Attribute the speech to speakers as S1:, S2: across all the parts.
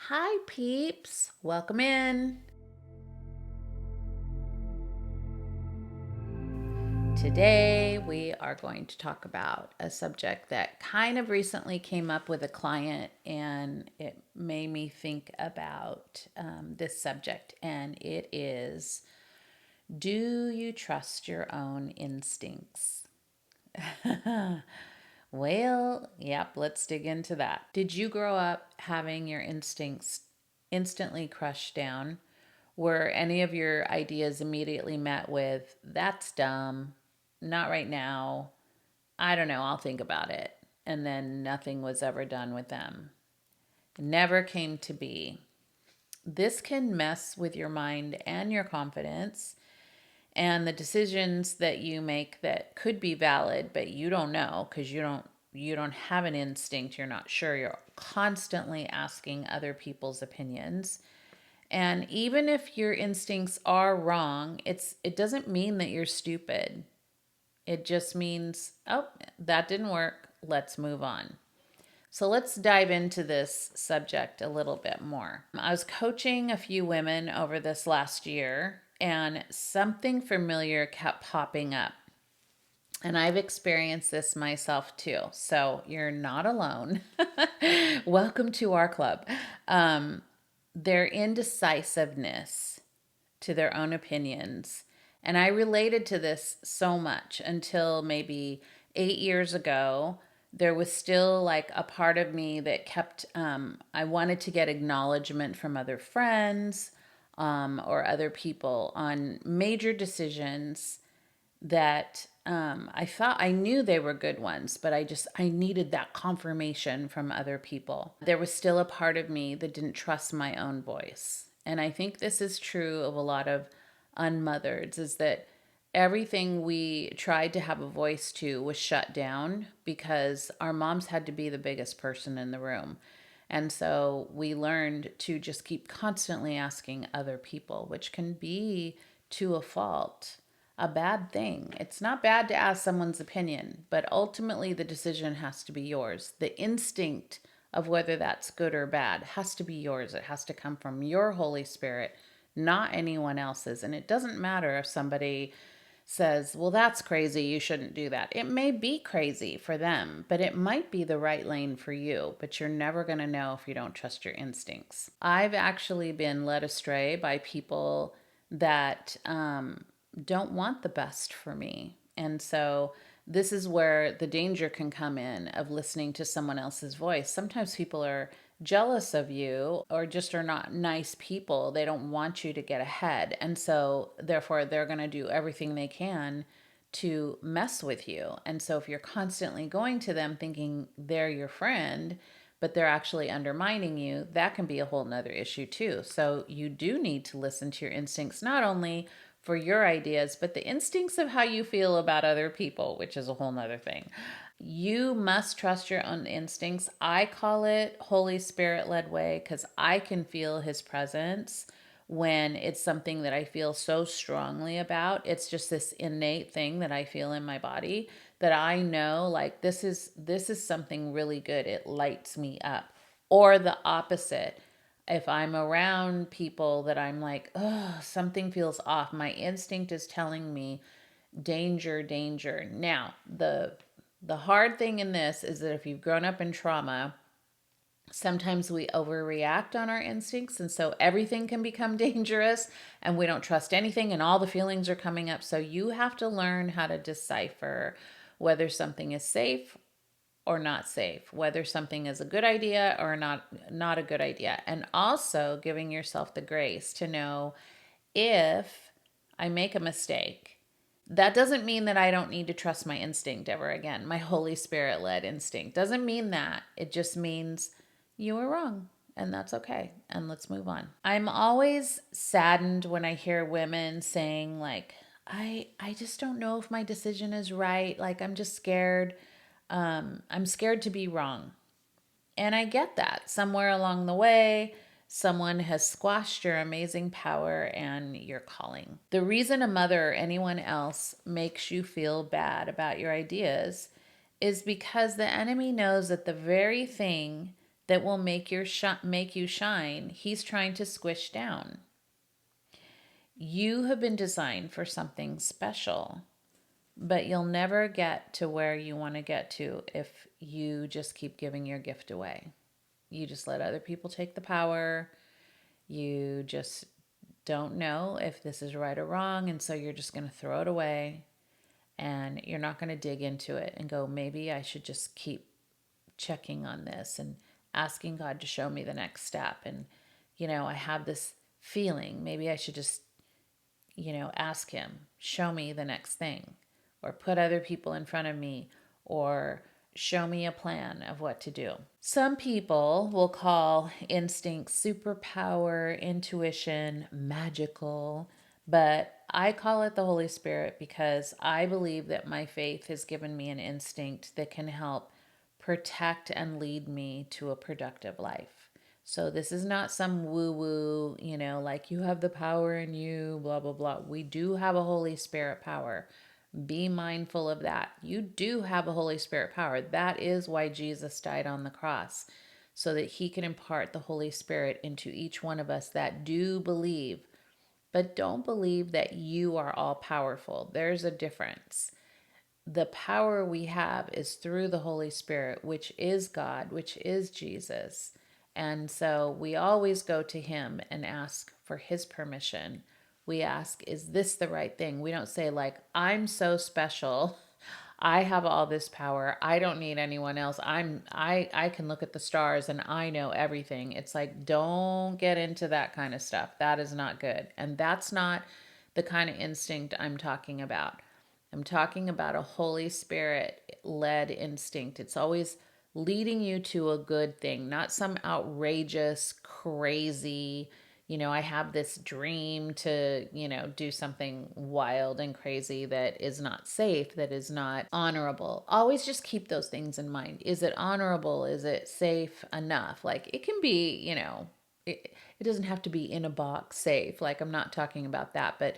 S1: Hi, peeps. Welcome in. Today, we are going to talk about a subject that kind of recently came up with a client, and it made me think about this subject. And it is, do you trust your own instincts? Well, yep, let's dig into that. Did you grow up having your instincts instantly crushed down? Were any of your ideas immediately met with, that's dumb, not right now, I don't know, I'll think about it? And then nothing was ever done with them. It never came to be. This can mess with your mind and your confidence and the decisions that you make that could be valid, but you don't know because you don't have an instinct, you're not sure, you're constantly asking other people's opinions. And even if your instincts are wrong, it doesn't mean that you're stupid. It just means, oh, that didn't work, let's move on. So let's dive into this subject a little bit more. I was coaching a few women over this last year, and something familiar kept popping up. And I've experienced this myself too. So you're not alone. Welcome to our club. Their indecisiveness to their own opinions. And I related to this so much until maybe 8 years ago. There was still like a part of me that kept, I wanted to get acknowledgement from other friends or other people on major decisions that I thought I knew they were good ones, but I needed that confirmation from other people. There was still a part of me that didn't trust my own voice. And I think this is true of a lot of unmothereds, is that everything we tried to have a voice to was shut down because our moms had to be the biggest person in the room. And so we learned to just keep constantly asking other people, which can be to a fault a bad thing. It's not bad to ask someone's opinion, but ultimately the decision has to be yours. The instinct of whether that's good or bad has to be yours. It has to come from your Holy Spirit, not anyone else's. And it doesn't matter if somebody says, well, that's crazy, you shouldn't do that. It may be crazy for them, but it might be the right lane for you. But you're never going to know if you don't trust your instincts. I've actually been led astray by people that don't want the best for me. And so this is where the danger can come in of listening to someone else's voice. Sometimes people are jealous of you or just are not nice people. They don't want you to get ahead. And so therefore they're going to do everything they can to mess with you. And so if you're constantly going to them thinking they're your friend, but they're actually undermining you, that can be a whole nother issue too. So you do need to listen to your instincts, not only for your ideas, but the instincts of how you feel about other people, which is a whole nother thing. You must trust your own instincts. I call it Holy Spirit led way because I can feel his presence when it's something that I feel so strongly about. It's just this innate thing that I feel in my body that I know like this is something really good. It lights me up. Or the opposite. If I'm around people that I'm like, oh, something feels off, my instinct is telling me danger, danger. Now, the hard thing in this is that if you've grown up in trauma, sometimes we overreact on our instincts, and so everything can become dangerous and we don't trust anything and all the feelings are coming up. So you have to learn how to decipher whether something is safe or not safe, whether something is a good idea or not a good idea. And also giving yourself the grace to know if I make a mistake, that doesn't mean that I don't need to trust my instinct ever again. My Holy Spirit led instinct doesn't mean that. It just means you were wrong and that's okay. And let's move on. I'm always saddened when I hear women saying like, I just don't know if my decision is right. Like I'm just scared. I'm scared to be wrong. And I get that. Somewhere along the way, someone has squashed your amazing power and your calling. The reason a mother or anyone else makes you feel bad about your ideas is because the enemy knows that the very thing that will make you shine, he's trying to squish down. You have been designed for something special, but you'll never get to where you want to get to if you just keep giving your gift away. You just let other people take the power. You just don't know if this is right or wrong, and so you're just going to throw it away, and you're not going to dig into it and go, maybe I should just keep checking on this and asking God to show me the next step. And, I have this feeling, maybe I should just, ask Him, show me the next thing, or put other people in front of me, or show me a plan of what to do. Some people will call instinct superpower, intuition, magical, but I call it the Holy Spirit because I believe that my faith has given me an instinct that can help protect and lead me to a productive life. So this is not some woo woo, like you have the power in you, blah, blah, blah. We do have a Holy Spirit power. Be mindful of that. You do have a Holy Spirit power. That is why Jesus died on the cross, so that He can impart the Holy Spirit into each one of us that do believe. But don't believe that you are all powerful. There's a difference. The power we have is through the Holy Spirit, which is God, which is Jesus. And so we always go to Him and ask for His permission. We ask, is this the right thing? We don't say, like, I'm so special. I have all this power. I don't need anyone else. I can look at the stars and I know everything. It's like, don't get into that kind of stuff. That is not good. And that's not the kind of instinct I'm talking about. I'm talking about a Holy Spirit led instinct. It's always leading you to a good thing, not some outrageous, crazy, I have this dream to, do something wild and crazy that is not safe, that is not honorable. Always just keep those things in mind. Is it honorable? Is it safe enough? Like it can be, it doesn't have to be in a box safe. Like I'm not talking about that, but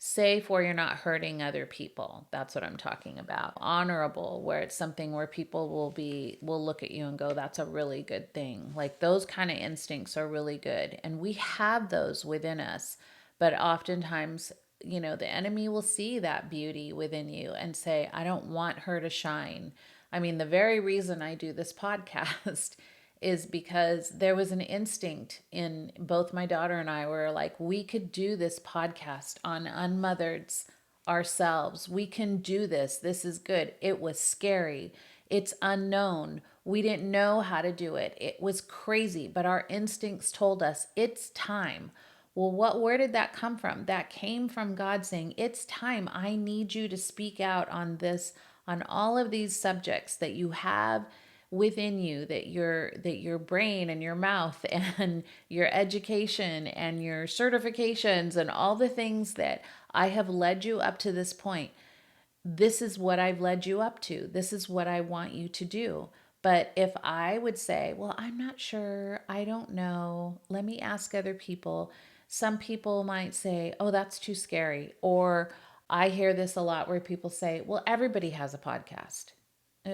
S1: safe where you're not hurting other people. That's what I'm talking about. Honorable, where it's something where people will look at you and go, that's a really good thing. Like those kind of instincts are really good. And we have those within us. But oftentimes, the enemy will see that beauty within you and say, I don't want her to shine. I mean, the very reason I do this podcast is because there was an instinct in both my daughter and I where like we could do this podcast on UnMothered's ourselves. We can do this. This is good. It was scary. It's unknown. We didn't know how to do it. It was crazy, but our instincts told us it's time. Well, where did that come from? That came from God saying, it's time. I need you to speak out on this, on all of these subjects that you have within you, that your brain and your mouth and your education and your certifications and all the things that I have led you up to this point. This is what I've led you up to. This is what I want you to do. But if I would say, well, I'm not sure, I don't know, let me ask other people. Some people might say, oh, that's too scary. Or I hear this a lot where people say, well, everybody has a podcast.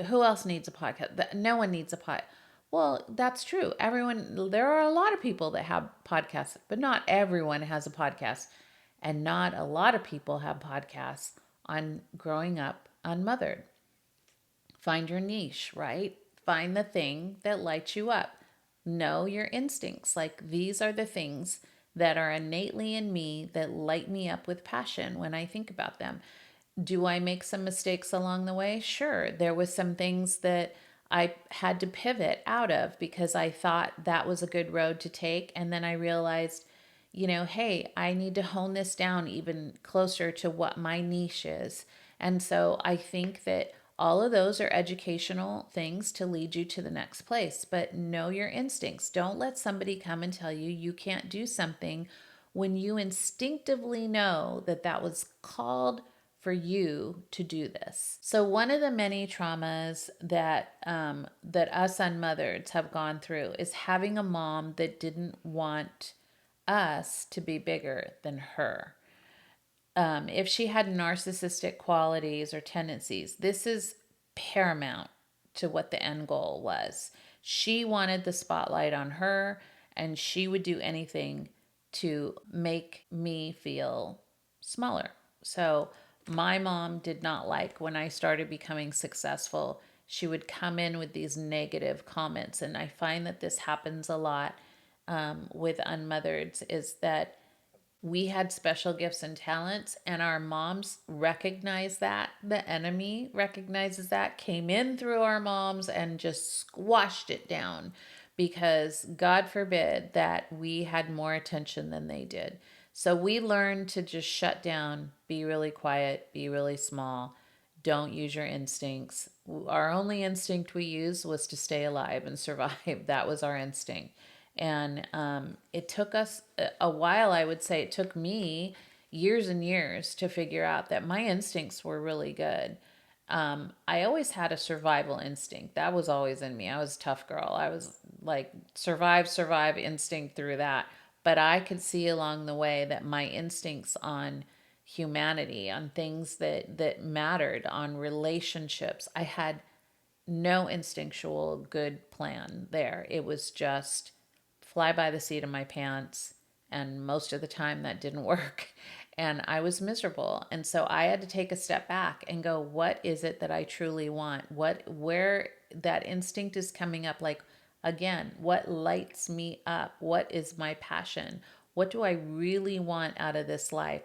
S1: Who else needs a podcast? No one needs a pod. Well, that's true. There are a lot of people that have podcasts, but not everyone has a podcast. And not a lot of people have podcasts on growing up unmothered. Find your niche, right? Find the thing that lights you up. Know your instincts. Like these are the things that are innately in me that light me up with passion when I think about them. Do I make some mistakes along the way? Sure. There was some things that I had to pivot out of because I thought that was a good road to take. And then I realized, hey, I need to hone this down even closer to what my niche is. And so I think that all of those are educational things to lead you to the next place. But know your instincts. Don't let somebody come and tell you you can't do something when you instinctively know that that was called for you to do this. So one of the many traumas that us unmothered have gone through is having a mom that didn't want us to be bigger than her. If she had narcissistic qualities or tendencies, this is paramount to what the end goal was. She wanted the spotlight on her, and she would do anything to make me feel smaller. So my mom did not like when I started becoming successful. She would come in with these negative comments, and I find that this happens a lot with UnMothered, is that we had special gifts and talents, and our moms recognized that. The enemy recognizes that, came in through our moms and just squashed it down, because God forbid that we had more attention than they did. So we learned to just shut down, be really quiet, be really small, don't use your instincts. Our only instinct we used was to stay alive and survive. That was our instinct. And it took us a while. I would say it took me years and years to figure out that my instincts were really good. I always had a survival instinct. That was always in me. I was a tough girl. I was like survive instinct through that. But I could see along the way that my instincts on humanity, on things that mattered, on relationships, I had no instinctual good plan there. It was just fly by the seat of my pants. And most of the time that didn't work. And I was miserable. And so I had to take a step back and go, what is it that I truly want? Where that instinct is coming up, like, again, what lights me up? What is my passion? What do I really want out of this life?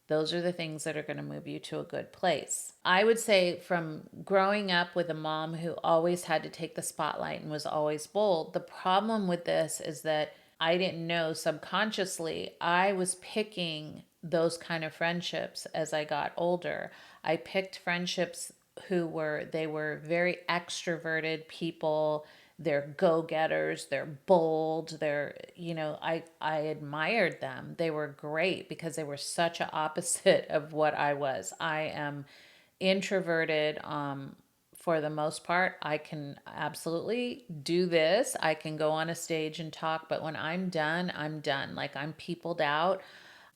S1: Those are the things that are going to move you to a good place. I would say, from growing up with a mom who always had to take the spotlight and was always bold, the problem with this is that I didn't know subconsciously I was picking those kind of friendships as I got older. I picked friendships they were very extroverted people. They're go-getters, they're bold, I admired them. They were great because they were such a opposite of what I was. I am introverted for the most part. I can absolutely do this. I can go on a stage and talk, but when I'm done, I'm done. Like, I'm peopled out.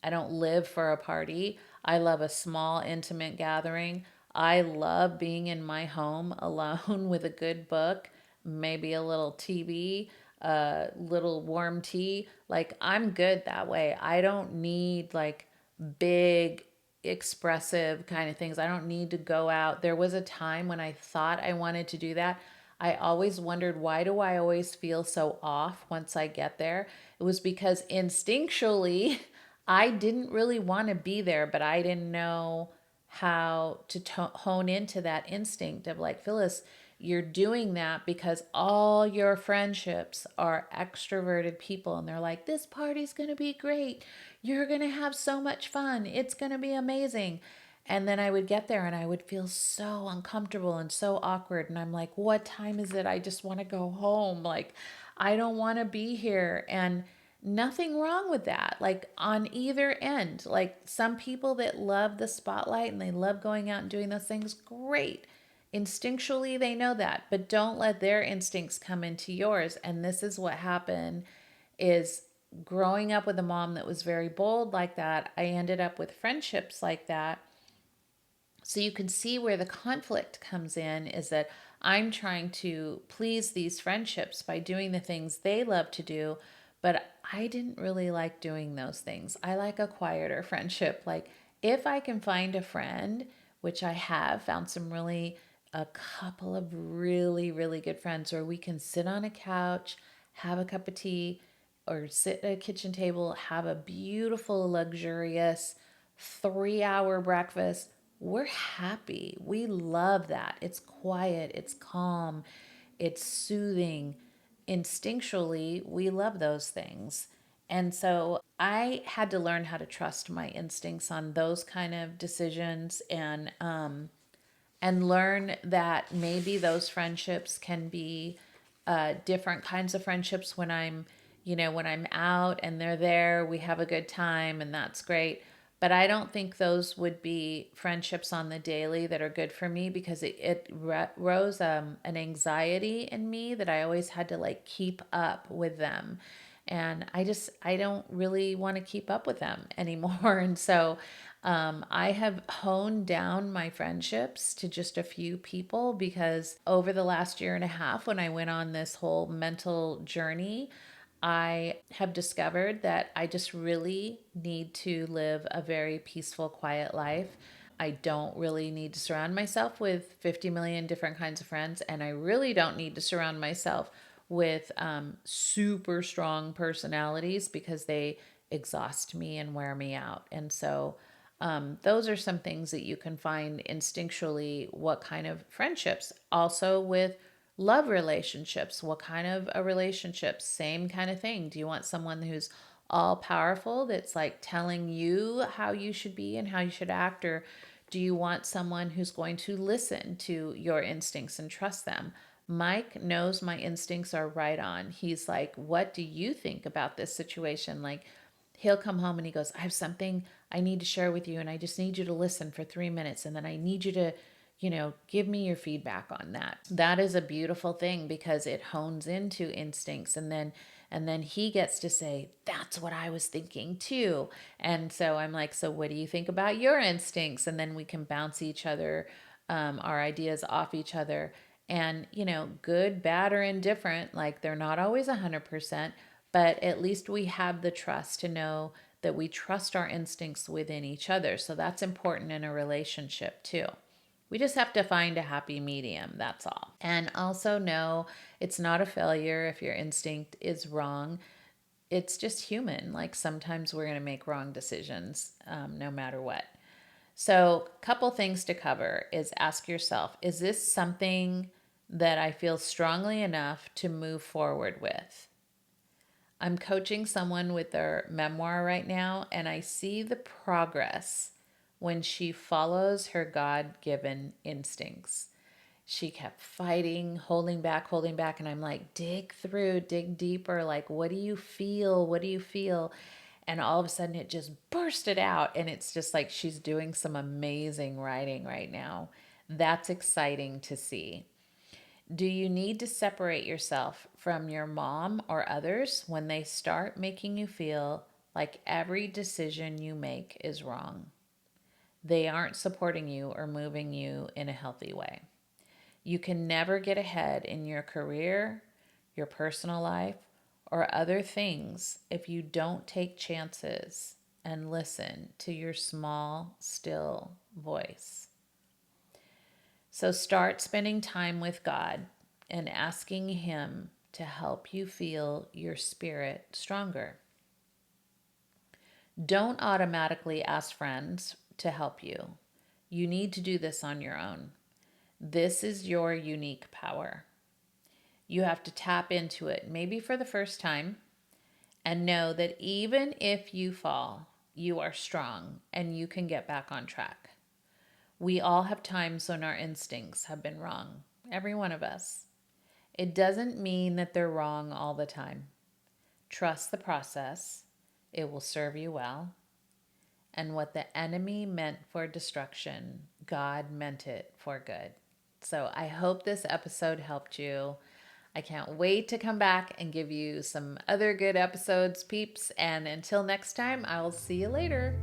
S1: I don't live for a party. I love a small, intimate gathering. I love being in my home alone with a good book, maybe a little TV, a little warm tea. Like, I'm good that way. I don't need like big, expressive kind of things. I don't need to go out. There was a time when I thought I wanted to do that. I always wondered, why do I always feel so off once I get there? It was because instinctually, I didn't really want to be there, but I didn't know how to hone into that instinct of, like, Phyllis, you're doing that because all your friendships are extroverted people, and they're like, this party's going to be great. You're going to have so much fun. It's going to be amazing. And then I would get there and I would feel so uncomfortable and so awkward. And I'm like, what time is it? I just want to go home. Like, I don't want to be here. And nothing wrong with that. Like, on either end, like, some people that love the spotlight and they love going out and doing those things, great. Instinctually, they know that, but don't let their instincts come into yours. And this is what happened is, growing up with a mom that was very bold like that, I ended up with friendships like that. So you can see where the conflict comes in, is that I'm trying to please these friendships by doing the things they love to do, but I didn't really like doing those things. I like a quieter friendship. Like, if I can find a friend, which I have found a couple of really, really good friends where we can sit on a couch, have a cup of tea, or sit at a kitchen table, have a beautiful, luxurious 3-hour breakfast. We're happy. We love that. It's quiet, it's calm, it's soothing. Instinctually, we love those things. And so I had to learn how to trust my instincts on those kind of decisions, and learn that maybe those friendships can be different kinds of friendships when I'm out and they're there, we have a good time, and that's great. But I don't think those would be friendships on the daily that are good for me, because it rose an anxiety in me that I always had to, like, keep up with them. And I don't really want to keep up with them anymore. And so I have honed down my friendships to just a few people because over the last year and a half, when I went on this whole mental journey, I have discovered that I just really need to live a very peaceful, quiet life. I don't really need to surround myself with 50 million different kinds of friends, and I really don't need to surround myself with super strong personalities because they exhaust me and wear me out. And so, those are some things that you can find instinctually what kind of friendships. Also, with love relationships, what kind of a relationship? Same kind of thing. Do you want someone who's all powerful that's like telling you how you should be and how you should act? Or do you want someone who's going to listen to your instincts and trust them? Mike knows my instincts are right on. He's like, what do you think about this situation? Like, he'll come home and he goes, I have something I need to share with you, and I just need you to listen for 3 minutes, and then I need you to, give me your feedback on that. That is a beautiful thing because it hones into instincts, and then he gets to say, that's what I was thinking too. And so I'm like, so what do you think about your instincts? And then we can bounce each other, our ideas off each other. And, good, bad, or indifferent, like they're not always 100%, but at least we have the trust to know that we trust our instincts within each other. So that's important in a relationship too. We just have to find a happy medium, that's all. And also know it's not a failure if your instinct is wrong. It's just human. Like sometimes we're going to make wrong decisions, no matter what. So, a couple things to cover is ask yourself, is this something that I feel strongly enough to move forward with? I'm coaching someone with their memoir right now, and I see the progress when she follows her God given instincts. She kept fighting, holding back. And I'm like, dig through, dig deeper. Like, what do you feel? What do you feel? And all of a sudden it just bursted out. And it's just like she's doing some amazing writing right now. That's exciting to see. Do you need to separate yourself from your mom or others when they start making you feel like every decision you make is wrong? They aren't supporting you or moving you in a healthy way. You can never get ahead in your career, your personal life, or other things if you don't take chances and listen to your small, still voice. So start spending time with God and asking Him to help you feel your spirit stronger. Don't automatically ask friends to help you. You need to do this on your own. This is your unique power. You have to tap into it, maybe for the first time, and know that even if you fall, you are strong and you can get back on track. We all have times when our instincts have been wrong, every one of us. It doesn't mean that they're wrong all the time. Trust the process, it will serve you well. And what the enemy meant for destruction, God meant it for good. So I hope this episode helped you. I can't wait to come back and give you some other good episodes, peeps. And until next time, I'll see you later.